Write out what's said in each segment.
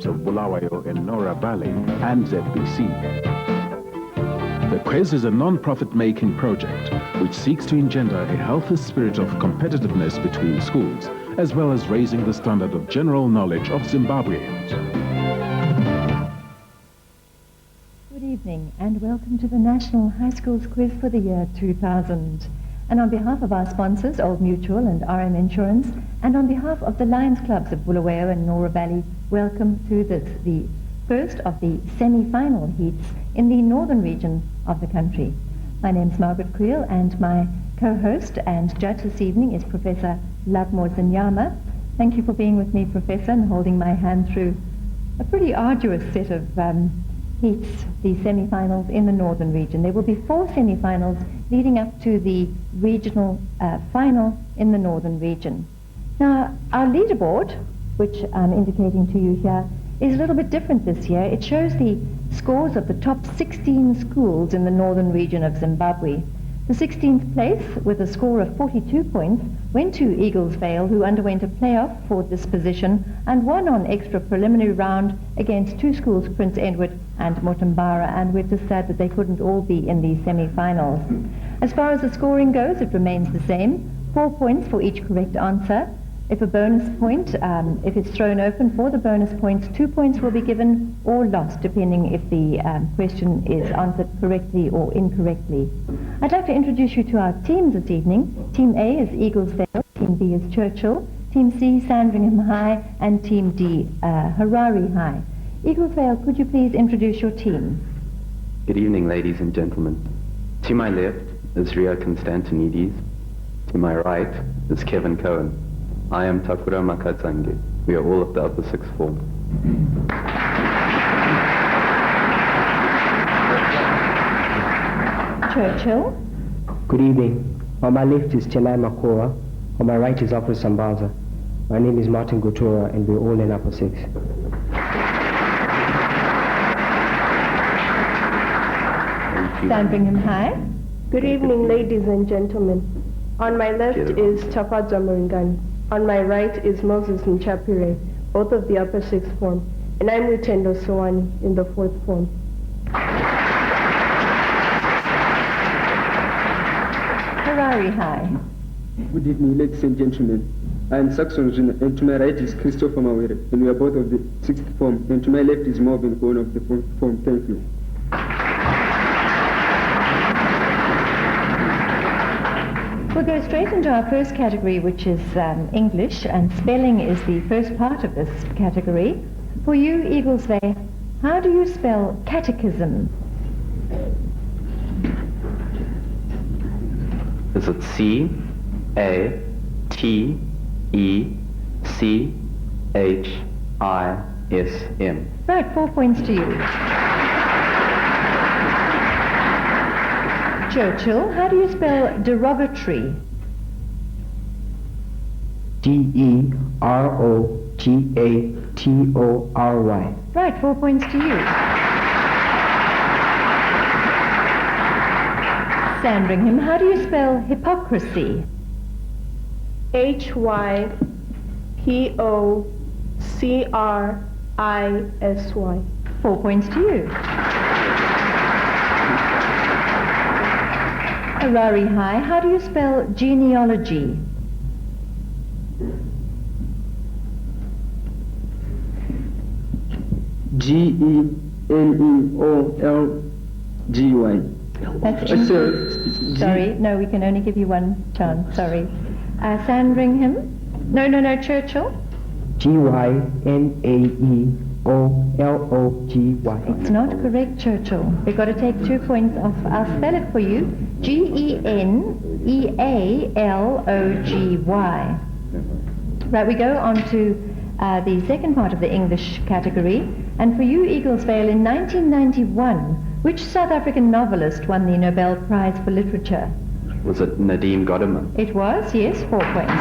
of Bulawayo and Nora Valley and ZBC. The Quiz is a non-profit making project which seeks to engender a healthy spirit of competitiveness between schools, as well as raising the standard of general knowledge of Zimbabweans. Good evening and welcome to the National High Schools Quiz for the year 2000. And on behalf of our sponsors, Old Mutual and RM Insurance, and on behalf of the Lions Clubs of Bulawayo and Nora Valley, welcome to the first of the semi-final heats in the northern region of the country. My name's Margaret Creel and my co-host and judge this evening is Professor Lovemore Zinyama. Thank you for being with me, Professor, and holding my hand through a pretty arduous set of heats, the semi-finals in the northern region. There will be 4 semi-finals leading up to the regional final in the northern region. Now, our leaderboard, which I'm indicating to you here, is a little bit different this year. It shows the scores of the top 16 schools in the northern region of Zimbabwe. The 16th place, with a score of 42 points, went to Eaglesvale, who underwent a playoff for this position and won on extra preliminary round against 2 schools, Prince Edward and Motambara, and we're just sad that they couldn't all be in the semi-finals. As far as the scoring goes, it remains the same. 4 points for each correct answer. If a bonus point, if it's thrown open for the bonus points, 2 points will be given or lost, depending if the question is answered correctly or incorrectly. I'd like to introduce you to our teams this evening. Team A is Eaglesvale, Team B is Churchill, Team C, Sandringham High, and Team D, Harare High. Eaglesvale, could you please introduce your team? Good evening, ladies and gentlemen. To my left is Ria Constantinides. To my right is Kevin Cohen. I am Takura Makatsange. We are all of the upper 6th form. Churchill. Good evening. On my left is Chelai Makora. On my right is Alfred Sambaza. My name is Martin Gutura and we're all in upper 6. Sandringham High. Good evening, ladies and gentlemen. On my left is Tapadza Moringani. On my right is Moses Nchapire, both of the upper 6th form. And I'm Lutendo Sowani in the 4th form. Harare High. Good evening, ladies and gentlemen. I am Saxon Zuna, and to my right is Christopher Mawere, and we are both of the 6th form, and to my left is Marvin Cohen of the 4th form. Thank you. We'll go straight into our first category, which is English, and spelling is the first part of this category. For you, Eaglesvale, how do you spell catechism? Is it C-A-T-E-C-H-I-S-M? Right, 4 points to you. Churchill, how do you spell derogatory? D-E-R-O-G-A-T-O-R-Y. Right, 4 points to you. Sandringham, how do you spell hypocrisy? H-Y-P-O-C-R-I-S-Y. 4 points to you. Harare High, how do you spell genealogy? G-E-N-E-O-L-G-Y. That's sorry, no, we can only give you one chance, sorry. Sandringham? No, Churchill? G-Y-N-A-E-O-L-O-G-Y. It's not correct, Churchill. We've got to take 2 points off. I'll spell it for you. G-E-N-E-A-L-O-G-Y. Right, we go on to the second part of the English category. And for you, Eaglesvale, in 1991, which South African novelist won the Nobel Prize for Literature? Was it Nadine Godimer? It was, yes, 4 points.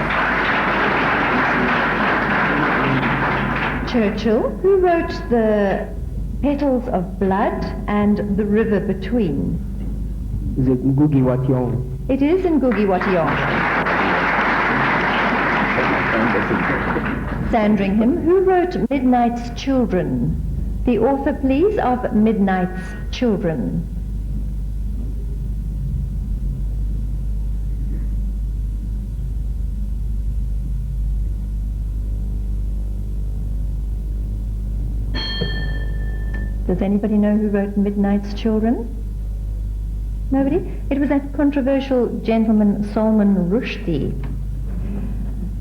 Churchill, who wrote The Petals of Blood and The River Between? Is it Ngugi wa Thiong'o? It is in Ngugi wa Thiong'o. Sandringham, who wrote Midnight's Children? The author, please, of Midnight's Children. Does anybody know who wrote Midnight's Children? Nobody? It was that controversial gentleman Salman Rushdie.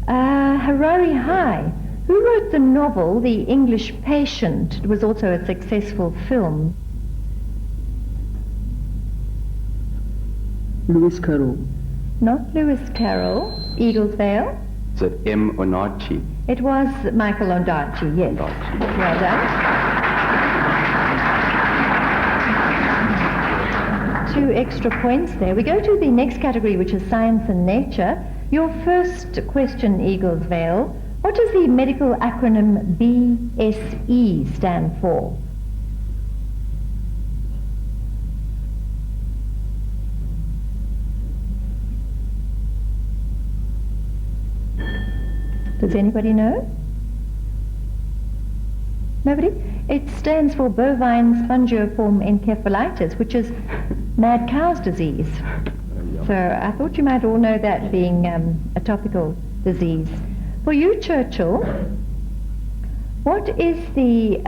Harare High. Who wrote the novel The English Patient? It was also a successful film. Lewis Carroll. Not Lewis Carroll. Eaglesvale. Is it M. Onarchi? It was Michael Ondaatje, yes. Ondaatje. Well done. 2 extra points there. We go to the next category, which is science and nature. Your first question, Eaglesvale. What does the medical acronym BSE stand for? Does anybody know? Nobody? It stands for bovine spongiform encephalitis, which is mad cow's disease. So I thought you might all know that, being a topical disease. For you, Churchill, what is the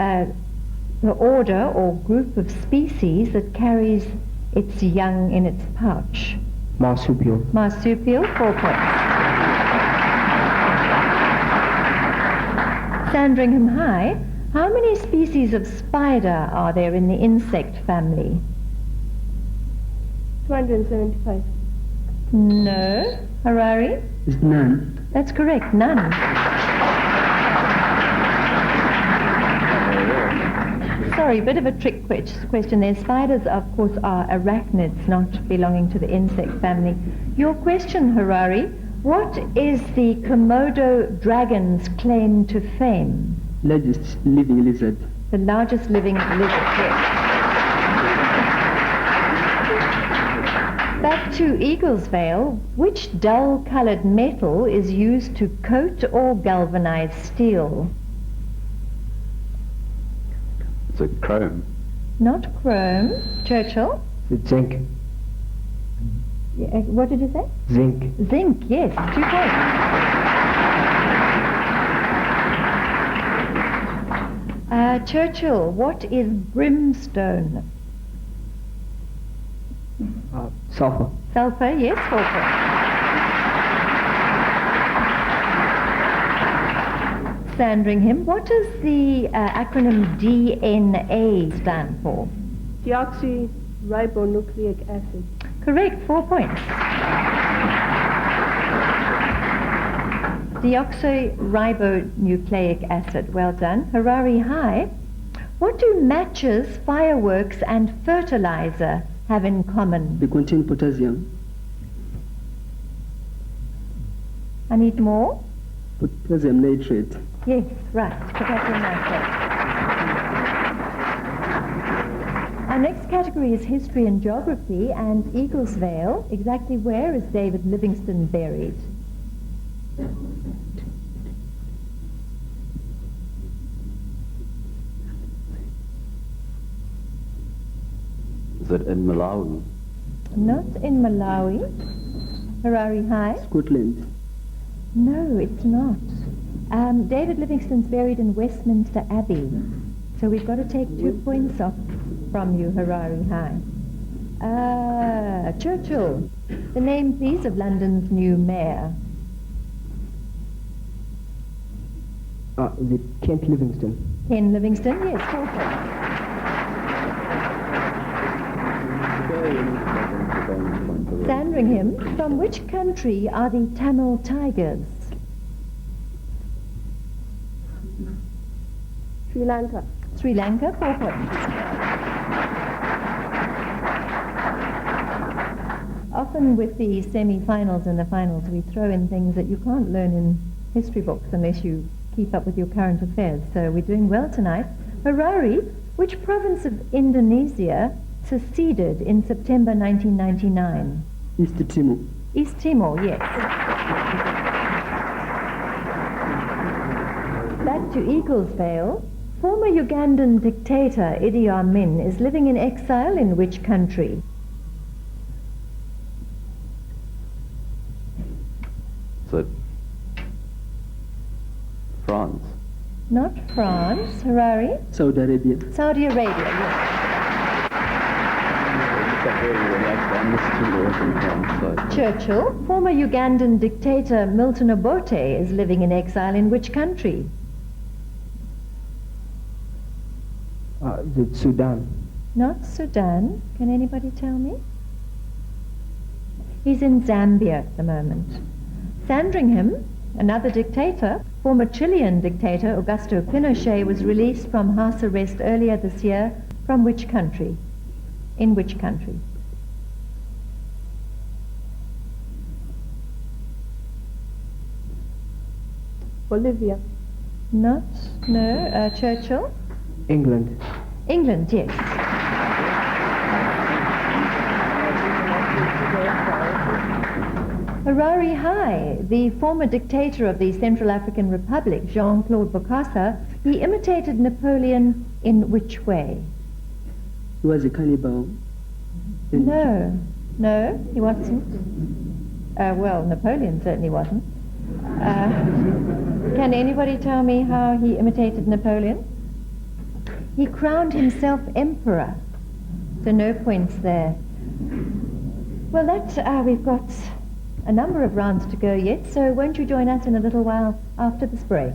order or group of species that carries its young in its pouch? Marsupial. Marsupial, 4 points. Sandringham High, how many species of spider are there in the insect family? 275. No. Harare? Is none. That's correct, none. Sorry, bit of a trick question there. Spiders, of course, are arachnids, not belonging to the insect family. Your question, Harare, what is the Komodo dragon's claim to fame? Largest living lizard. The largest living lizard, yes. Back to Eaglesvale, which dull-coloured metal is used to coat or galvanize steel? Is it chrome? Not chrome. Churchill? It's zinc. Yeah, what did you say? Zinc. Zinc, yes, 2 points. Churchill, what is brimstone? Sulfur. Sulfur, yes, 4 points. Sandringham, what does the acronym DNA stand for? Deoxyribonucleic acid. Correct, 4 points. Deoxyribonucleic acid, well done. Harare High, what do matches, fireworks and fertilizer have in common? They contain potassium. I need more? Potassium nitrate. Yes, right, potassium nitrate. Our next category is history and geography, and Eaglesvale. Exactly where is David Livingstone buried? Is it in Malawi? Not in Malawi. Harare High? Scotland. No, it's not. David Livingstone's buried in Westminster Abbey. So we've got to take 2 points off from you, Harare High. Churchill, the name, please, of London's new mayor. Is it Kent Livingstone? Ken Livingstone, yes, 4 points. Sandringham, from which country are the Tamil tigers? Sri Lanka. Sri Lanka, 4 points. Often with the semi-finals and the finals, we throw in things that you can't learn in history books unless you keep up with your current affairs. So we're doing well tonight. Harare, which province of Indonesia seceded in September 1999? East Timor. East Timor, yes. to Eaglesvale. Former Ugandan dictator Idi Amin is living in exile in which country? Is it France? Not France. Harare? Saudi Arabia. Saudi Arabia, yes. Churchill. Former Ugandan dictator Milton Obote is living in exile in which country? Is it Sudan? Not Sudan. Can anybody tell me? He's in Zambia at the moment. Sandringham, another dictator, former Chilean dictator Augusto Pinochet, was released from house arrest earlier this year. From which country? In which country? Bolivia. No, Churchill? England. England, yes. Harare High, the former dictator of the Central African Republic, Jean-Claude Bokassa, he imitated Napoleon in which way? He was a cannibal. No, he wasn't. Well, Napoleon certainly wasn't. Can anybody tell me how he imitated Napoleon? He crowned himself emperor, so no points there. Well, we've got a number of rounds to go yet, so won't you join us in a little while after this break?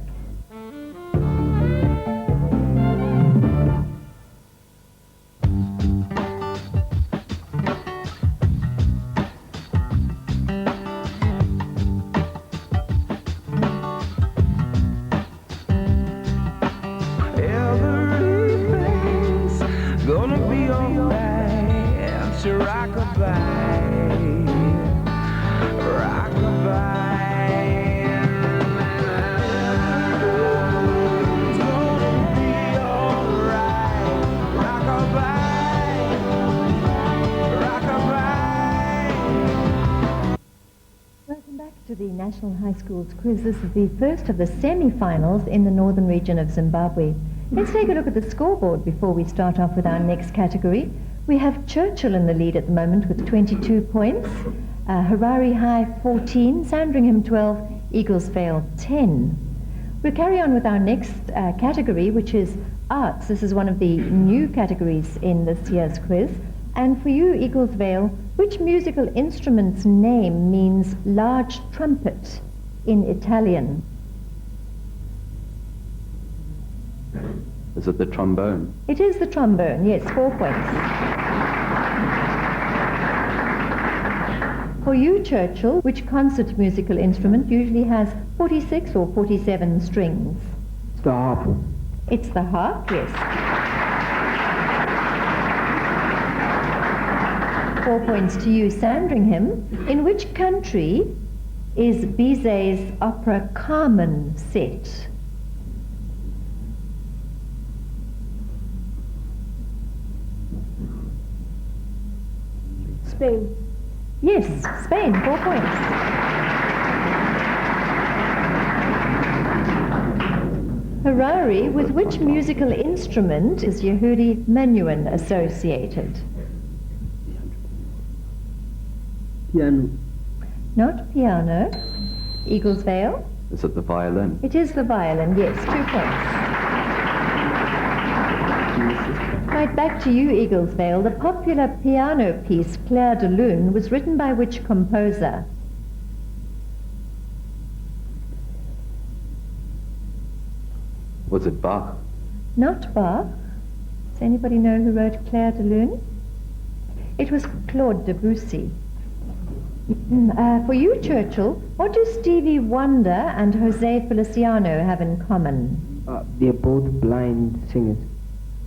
To the National High Schools quiz. This is the first of the semi-finals in the northern region of Zimbabwe. Let's take a look at the scoreboard before we start off with our next category. We have Churchill in the lead at the moment with 22 points, Harare High 14, Sandringham 12, Eaglesvale 10. We'll carry on with our next category, which is arts. This is one of the new categories in this year's quiz. And for you, Eaglesvale, which musical instrument's name means large trumpet in Italian? Is it the trombone? It is the trombone, yes, 4 points. For you, Churchill, which concert musical instrument usually has 46 or 47 strings? It's the harp. It's the harp, yes. 4 points to you, Sandringham. In which country is Bizet's opera Carmen set? Spain. Yes, Spain, 4 points. Harare, with which musical instrument is Yehudi Menuhin associated? Piano. Not piano. Eaglesvale? Is it the violin? It is the violin, yes, 2 points. Right back to you, Eaglesvale. The popular piano piece, Clair de Lune, was written by which composer? Was it Bach? Not Bach. Does anybody know who wrote Clair de Lune? It was Claude Debussy. For you, Churchill, what do Stevie Wonder and Jose Feliciano have in common? They're both blind singers.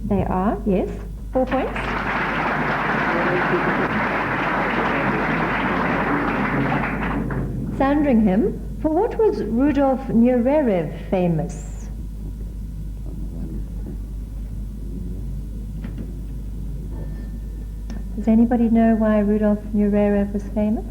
They are, yes. 4 points. Sandringham, for what was Rudolf Nureyev famous? Does anybody know why Rudolf Nureyev was famous?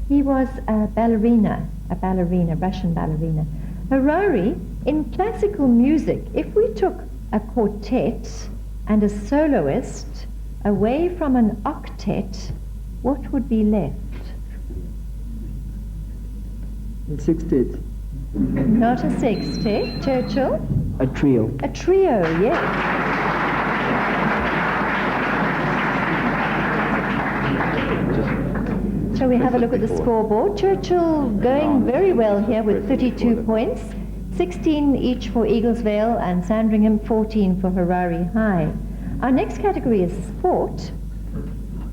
He was a ballerina, Russian ballerina. Harare, In classical music, if we took a quartet and a soloist away from an octet, what would be left? A sextet. Not a sextet. Churchill? A trio. A trio, yes. Shall we have a look at the scoreboard? Churchill going very well here with 32 points, 16 each for Eaglesvale and Sandringham, 14 for Harare High. Our next category is sport.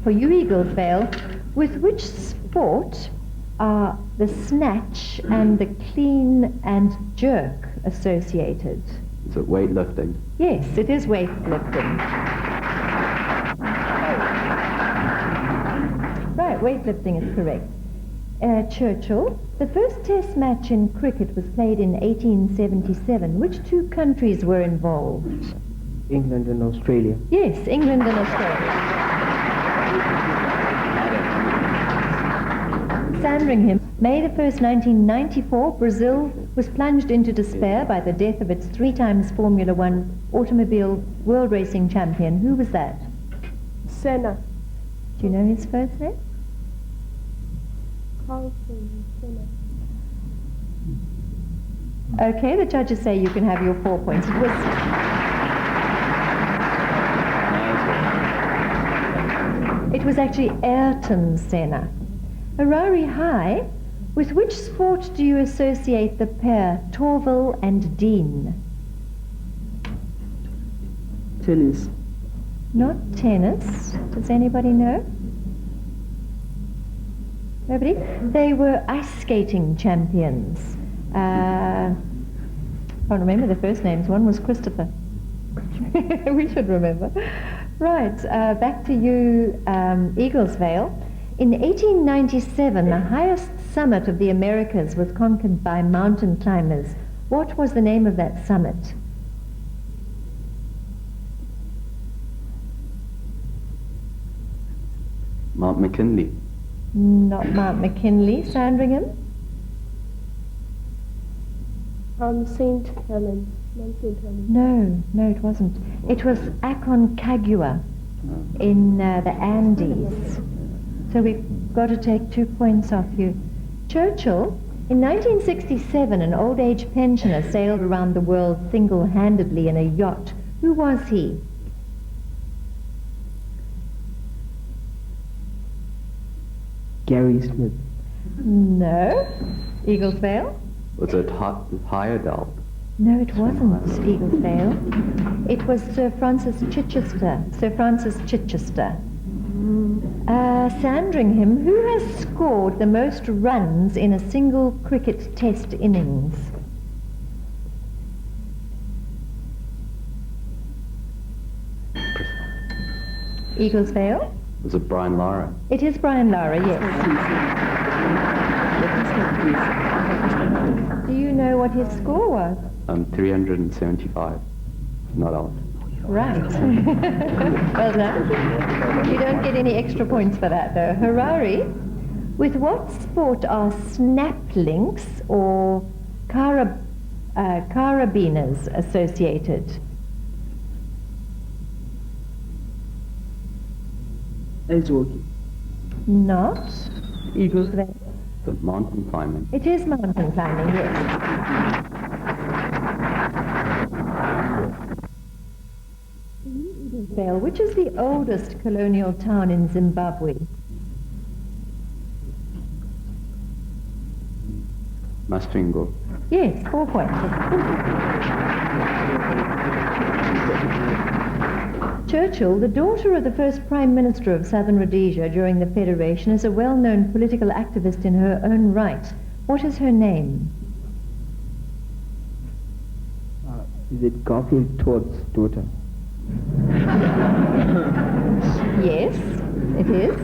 For you, Eaglesvale, with which sport are the snatch and the clean and jerk associated? Is it weightlifting? Yes, it is weightlifting. Right, weightlifting is correct. Churchill, the first test match in cricket was played in 1877. Which two countries were involved? England and Australia. Yes, England and Australia. Sandringham, May the 1st, 1994, Brazil was plunged into despair by the death of its 3-time Formula One automobile world racing champion. Who was that? Senna. Do you know his first name? Senna. Okay, the judges say you can have your 4 points. It was actually Ayrton Senna. Harare High, with which sport do you associate the pair Torval and Dean? Tennis. Not tennis. Does anybody know? Nobody? They were ice skating champions. I can't remember the first names. One was Christopher. We should remember. Right, back to you, Eaglesvale. In 1897, the highest summit of the Americas was conquered by mountain climbers. What was the name of that summit? Mount McKinley. Not Mount McKinley. Sandringham? St. Helens. Mount St. Helens. No, it wasn't. It was Aconcagua in the Andes. So we've got to take 2 points off you. Churchill, in 1967, an old age pensioner sailed around the world single-handedly in a yacht. Who was he? Gary Smith. No. Eaglesvale? Was it Heyerdahl? No, it wasn't Eaglesvale. It was Sir Francis Chichester. Sir Francis Chichester. Sandringham, who has scored the most runs in a single cricket test innings? Eaglesvale? Was it Brian Lara? It is Brian Lara, yes. Do you know what his score was? 375. Not out. Right. Well done. You don't get any extra points for that, though. Harare, with what sport are snaplinks or carabiners associated? Ice hockey. Not. Eaglesvale. The mountain climbing. It is mountain climbing, yes. Eaglesvale, which is the oldest colonial town in Zimbabwe? Masvingo. Yes, 4 points. Churchill, the daughter of the first Prime Minister of Southern Rhodesia during the Federation, is a well-known political activist in her own right. What is her name? Is it Garfield Todd's daughter? Yes, it is.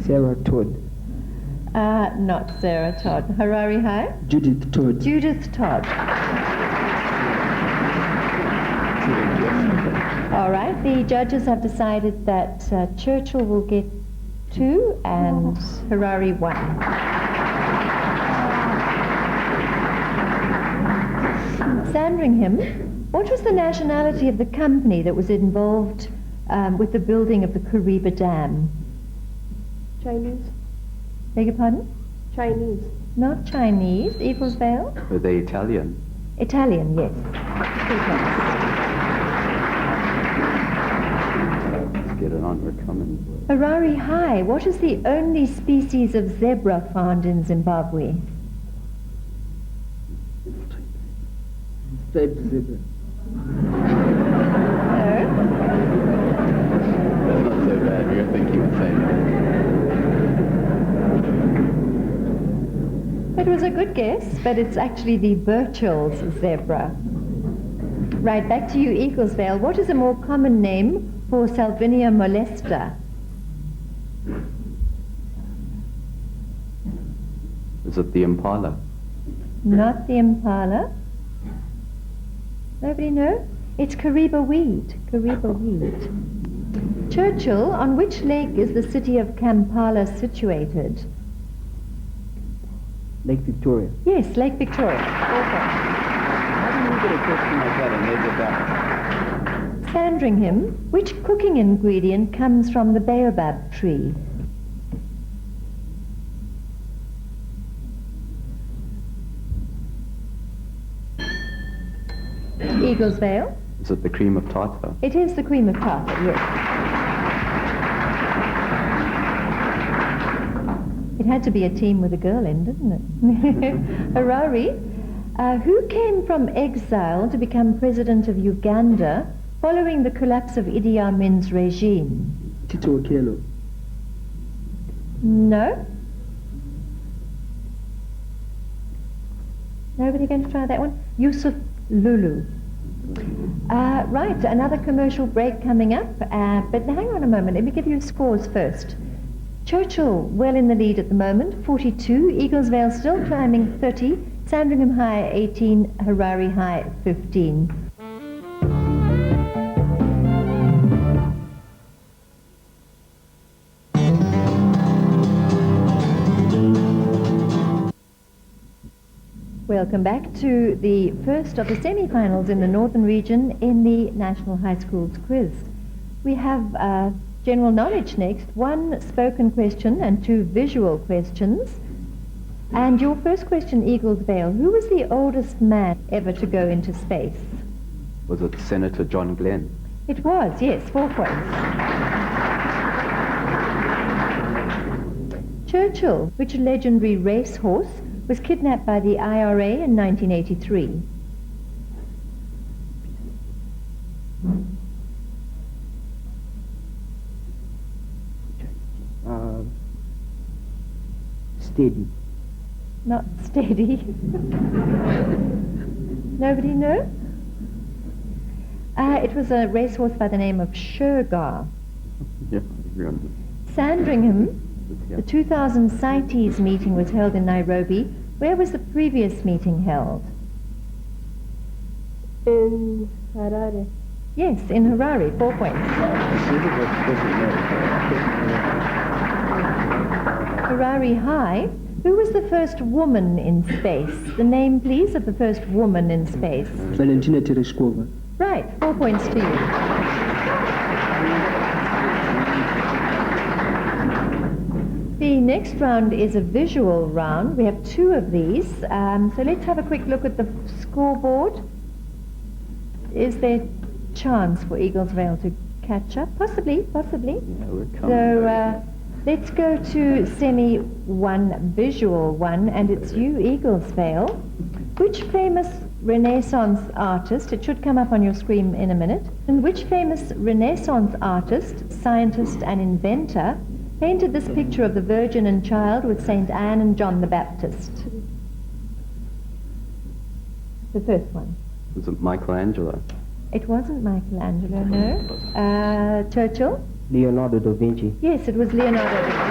Sarah Todd. Not Sarah Todd. Harare High? Judith Todd. Judith Todd. All right, the judges have decided that Churchill will get 2 and Harare 1. Sandringham, what was the nationality of the company that was involved with the building of the Kariba Dam? Chinese. Beg your pardon? Chinese. Not Chinese. Eaglesvale? Were they Italian? Italian, yes. Let's get it on, we're coming. Harare High, what is the only species of zebra found in Zimbabwe? Striped zebra. No? That's not so bad, we were thinking the same. It was a good guess, but it's actually the Churchill's zebra. Right, back to you, Eaglesvale. What is a more common name for Salvinia molesta? Is it the impala? Not the impala. Nobody know? It's Kariba weed. Kariba weed. Churchill, on which lake is the city of Kampala situated? Lake Victoria. Yes, Lake Victoria. Okay. How do you get a question like that and they get that? Sandringham, which cooking ingredient comes from the baobab tree? Eaglesvale. Is it the cream of tartar? It is the cream of tartar, yes. It had to be a team with a girl in, didn't it? Harare, who came from exile to become president of Uganda following the collapse of Idi Amin's regime? Tito Okello. No? Nobody going to try that one? Yusuf Lulu. Right, another commercial break coming up, but hang on a moment, let me give you scores first. Churchill well in the lead at the moment, 42, Eaglesvale still climbing 30, Sandringham High 18, Harare High 15. Welcome back to the first of the semi-finals in the Northern region in the National High Schools quiz. We have general knowledge next, 1 spoken question and 2 visual questions. And your first question, Eaglesvale, who was the oldest man ever to go into space? Was it Senator John Glenn? It was, yes, 4 points. Churchill, which legendary racehorse was kidnapped by the IRA in 1983? Steady. Not steady. Nobody know? It was a racehorse by the name of Shergar. Yeah, everyone. Sandringham, Yeah. the 2000 CITES meeting was held in Nairobi. Where was the previous meeting held? In Harare. Yes, in Harare, 4 points. Harare High, who was the first woman in space? The name, please, of the first woman in space. Valentina Tereshkova. Right, 4 points to you. The next round is a visual round. We have 2 of these. So let's have a quick look at the scoreboard. Is there chance for Eaglesvale to catch up? Possibly. Yeah, we're coming. So let's go to semi 1, visual 1, and it's you, Eaglesvale. Which famous Renaissance artist, it should come up on your screen in a minute, and which famous Renaissance artist, scientist and inventor painted this picture of the Virgin and Child with St. Anne and John the Baptist? The first one. Was it Michelangelo? It wasn't Michelangelo, no. Churchill? Leonardo da Vinci. Yes, it was Leonardo da Vinci.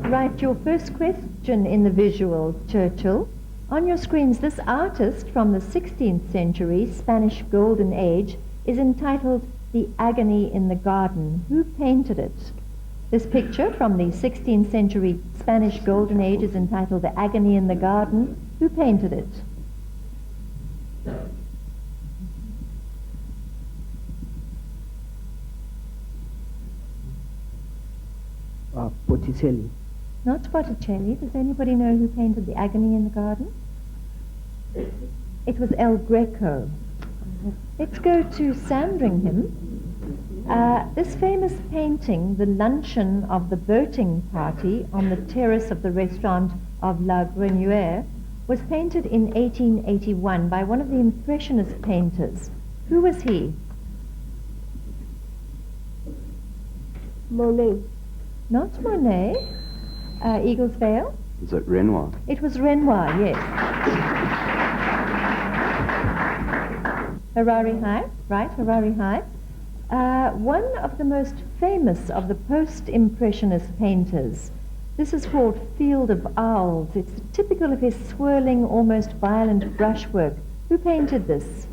Right, your first question in the visual, Churchill. On your screens, this artist from the 16th century, Spanish Golden Age, is entitled The Agony in the Garden. Who painted it? This picture from the 16th century Spanish Golden Age is entitled The Agony in the Garden. Who painted it? Botticelli. Not Botticelli. Does anybody know who painted The Agony in the Garden? It was El Greco. Let's go to Sandringham. This famous painting, The Luncheon of the Boating Party on the terrace of the restaurant of La Grenouille, was painted in 1881 by one of the Impressionist painters. Who was he? Monet. Not Monet. Eaglesvale? Is it Renoir? It was Renoir, yes. Harare High, right, Harare High. One of the most famous of the post-impressionist painters. This is called Field of Owls. It's typical of his swirling, almost violent brushwork. Who painted this?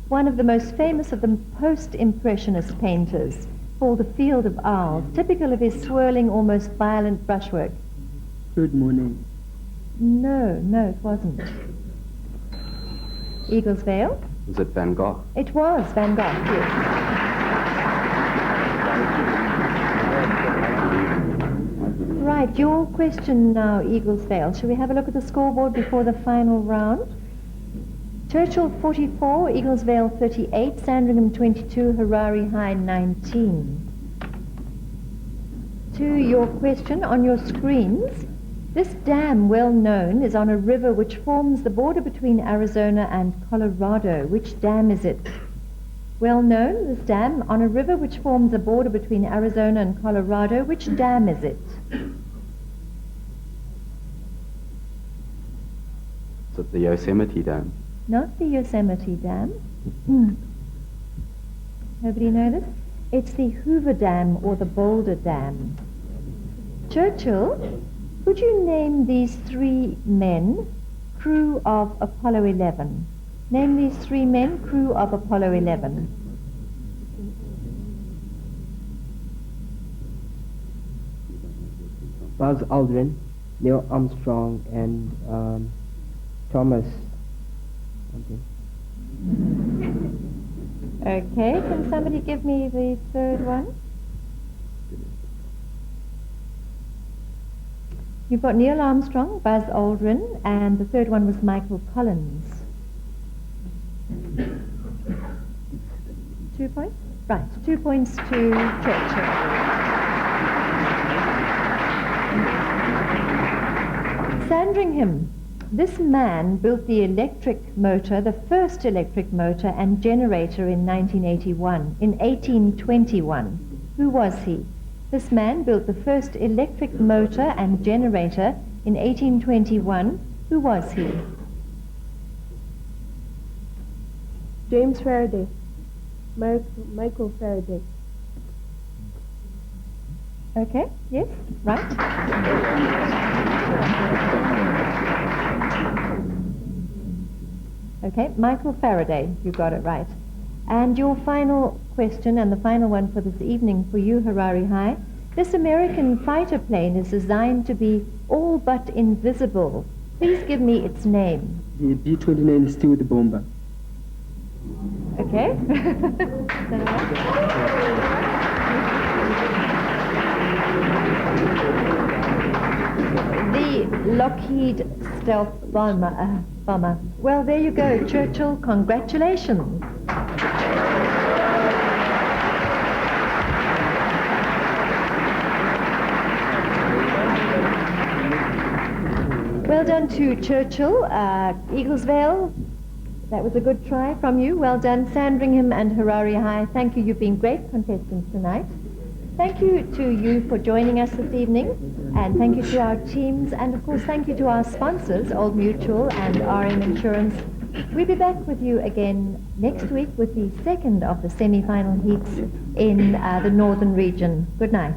One of the most famous of the post-impressionist painters, called the Field of Owls, typical of his swirling, almost violent brushwork. Claude Monet. No, it wasn't. Eaglesvale? Is it Van Gogh? It was Van Gogh, yes. Right, your question now, Eaglesvale. Shall we have a look at the scoreboard before the final round? Churchill 44, Eaglesvale 38, Sandringham 22, Harare High 19. To your question on your screens, this dam, well known, is on a river which forms the border between Arizona and Colorado. Which dam is it? Well known, this dam, on a river which forms a border between Arizona and Colorado. Which dam is it? Is it the Yosemite Dam? Not the Yosemite Dam. Nobody know this? It's the Hoover Dam or the Boulder Dam. Churchill, could you name these three men, crew of Apollo 11? Name these three men, crew of Apollo 11. Buzz Aldrin, Neil Armstrong, and Thomas something. Okay, can somebody give me the third one? You've got Neil Armstrong, Buzz Aldrin, and the third one was Michael Collins. 2 points? Right, 2 points to Churchill. Sandringham. This man built the electric motor, the first electric motor and generator in 1981, in 1821. Who was he? This man built the first electric motor and generator in 1821. Who was he? James Faraday. Michael Faraday. Okay, yes, right. Okay, Michael Faraday, you got it right. And your final question, and the final one for this evening for you, Harare High. This American fighter plane is designed to be all but invisible. Please give me its name. The B-29 Stealth Bomber. Okay. The Lockheed Stealth Bomber. Well, there you go, Churchill. Congratulations. Well done to Churchill. Eaglesvale, that was a good try from you. Well done. Sandringham and Harare High, thank you. You've been great contestants tonight. Thank you to you for joining us this evening, and thank you to our teams, and of course thank you to our sponsors, Old Mutual and RM Insurance. We'll be back with you again next week with the second of the semi-final heats in the northern region. Good night.